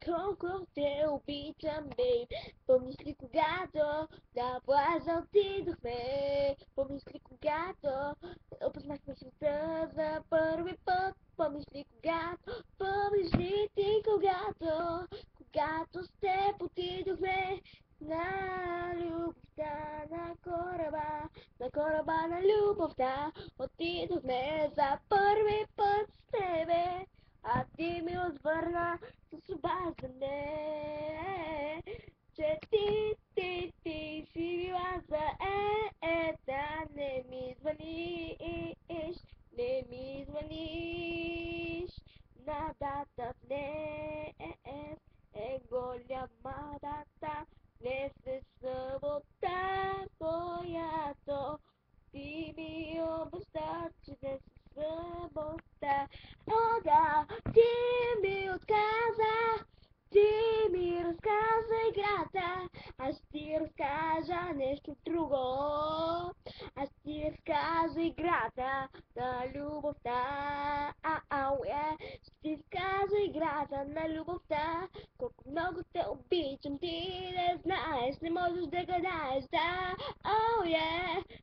колко те обичам, бейб. Помниш ли когато на плажа отидохме? Помниш ли когато опознахме света за първи път? Помниш ли когато? Помниш ли ти когато с теб отидохме на любовта на кораба на любовта? Отидохме за първи път с тебе, а ти ми отвърна с обаждане, че ти си била заета. Не ми звъниш, не ми звъниш. На дата днес е голяма дата, днес е събота, която ти ми обеща, че днес е събота. О, да, ти ми отказа, ти ми разказа играта, аз ти разкажа нещо друго. Аз ти разказа играта на любовта. Ще ти разкажа играта на любовта. Колко много те обичам, ти не знаеш, не можеш да гадаеш, да.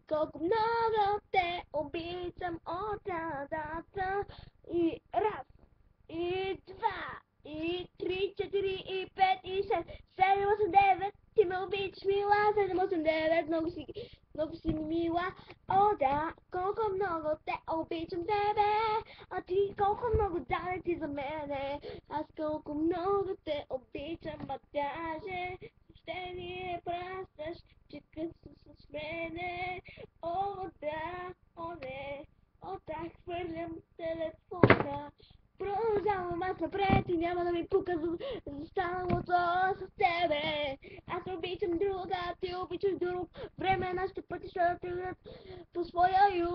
Колко много те обичам от дата. И раз, и два, и три, четири, и пет, и шест, седем, осем, девет. Ти ме обичаш, мила, 7, 8, 9, много си мила. О, да, колко много те обичам тебе, а ти колко много даде ти за мене. Аз колко много те обичам, а даже ще ни пращаш, че късно с мене. О, да, о, не, о, да, хвърлям телефона. Продължавам аз напред и няма да ми пука за станалото с тебе. Аз обичам друга, ти обичаш друг. Време нашите пътища да тръгнат по своя юг.